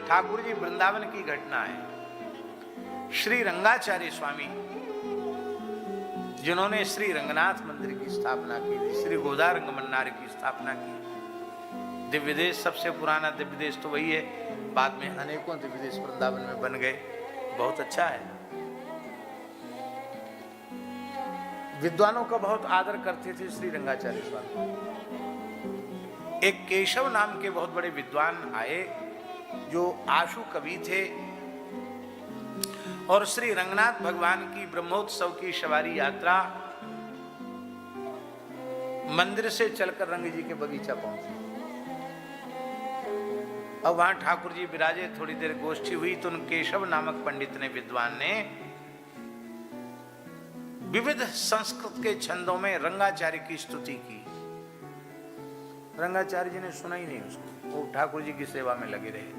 ठाकुर जी वृंदावन की घटना है। श्री रंगाचार्य स्वामी जिन्होंने श्री रंगनाथ मंदिर की स्थापना की थी, श्री गोदारंग मन्नार की स्थापना की। दिव्य देश सबसे पुराना दिव्य देश तो वही है, बाद में अनेकों दिव्य देश वृंदावन में बन गए, बहुत अच्छा है। विद्वानों का बहुत आदर करते थे श्री रंगाचार्य स्वामी। एक केशव नाम के बहुत बड़े विद्वान आए जो आशु कवि थे और श्री रंगनाथ भगवान की ब्रह्मोत्सव की सवारी यात्रा मंदिर से चलकर रंग जी के बगीचा पहुंची। अब वहां ठाकुर जी विराजे, थोड़ी देर गोष्ठी हुई तो उन केशव नामक पंडित ने, विद्वान ने विविध संस्कृत के छंदों में रंगाचार्य की स्तुति की। रंगाचार्य जी ने सुना ही नहीं उसको, वो ठाकुर जी की सेवा में लगे रहे।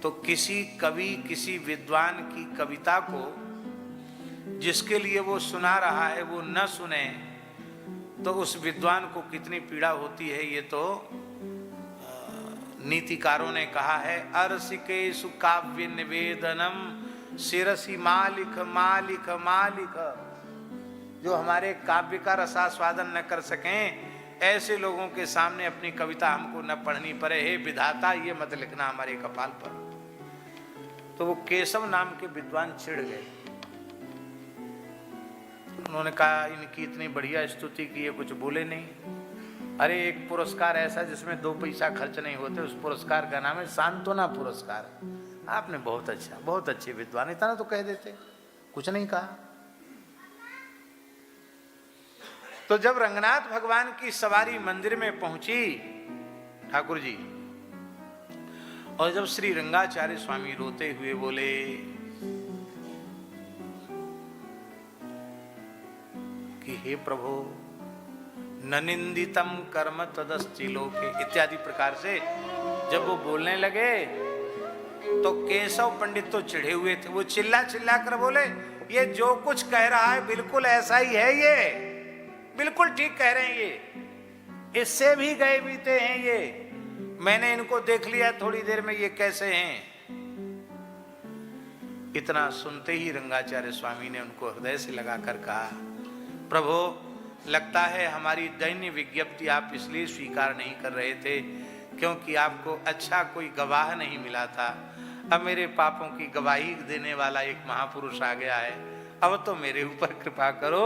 तो किसी कवि, किसी विद्वान की कविता को जिसके लिए वो सुना रहा है वो न सुने तो उस विद्वान को कितनी पीड़ा होती है, ये तो नीतिकारों ने कहा है। अरसिकेषु काव्य निवेदनम शिरसी मालिक मालिक मालिक। जो हमारे काव्य का रसास्वादन न कर सकें, ऐसे लोगों के सामने अपनी कविता हमको न पढ़नी पड़े। हे विधाता, ये मत लिखना हमारे कपाल पर। तो वो केशव नाम के विद्वान चिढ़ गए। उन्होंने कहा इनकी इतनी बढ़िया स्तुति की, ये कुछ बोले नहीं। अरे एक पुरस्कार ऐसा जिसमें 2 पैसा खर्च नहीं होते, उस पुरस्कार का नाम है सांत्वना पुरस्कार। आपने बहुत अच्छा, बहुत अच्छे विद्वान, इतना तो कह देते, कुछ नहीं कहा। तो जब रंगनाथ भगवान की सवारी मंदिर में पहुंची ठाकुर जी, और जब श्री रंगाचार्य स्वामी रोते हुए बोले कि हे प्रभु, न निंदितम कर्म तदस्ति लोके इत्यादि प्रकार से जब वो बोलने लगे तो केशव पंडित तो चिढ़े हुए थे। वो चिल्ला चिल्ला कर बोले, ये जो कुछ कह रहा है बिल्कुल ऐसा ही है, ये बिल्कुल ठीक कह रहे हैं, ये इससे भी गए बीते हैं, ये मैंने इनको देख लिया थोड़ी देर में, ये कैसे हैं। इतना सुनते ही रंगाचार्य स्वामी ने उनको हृदय से लगाकर कहा, प्रभु लगता है हमारी दैन्य विज्ञप्ति आप इसलिए स्वीकार नहीं कर रहे थे क्योंकि आपको अच्छा कोई गवाह नहीं मिला था। अब मेरे पापों की गवाही देने वाला एक महापुरुष आ गया है, अब तो मेरे ऊपर कृपा करो।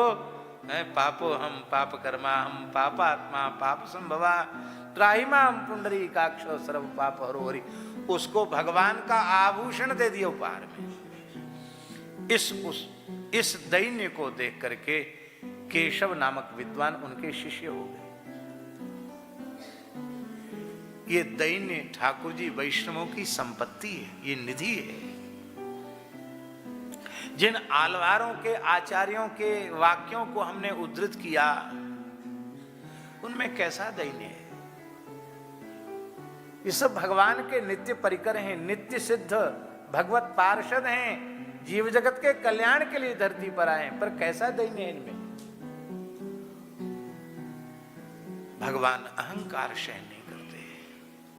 पापो हम पाप कर्मा हम पापात्मा पाप संभवा त्राहिमा हम पुंडरीकाक्षो सर्व पाप हरो हरि। उसको भगवान का आभूषण दे दिया उपहार में। इस दैन्य को देख करके केशव नामक विद्वान उनके शिष्य हो गए। ये दैन्य ठाकुर जी वैष्णवों की संपत्ति है, ये निधि है। जिन आलवारों के आचार्यों के वाक्यों को हमने उद्धृत किया, उनमें कैसा दैन्य है। ये सब भगवान के नित्य परिकर हैं, नित्य सिद्ध भगवत पार्षद हैं, जीव जगत के कल्याण के लिए धरती पर आए, पर कैसा दैन्य है इनमें। भगवान अहंकार शून्य,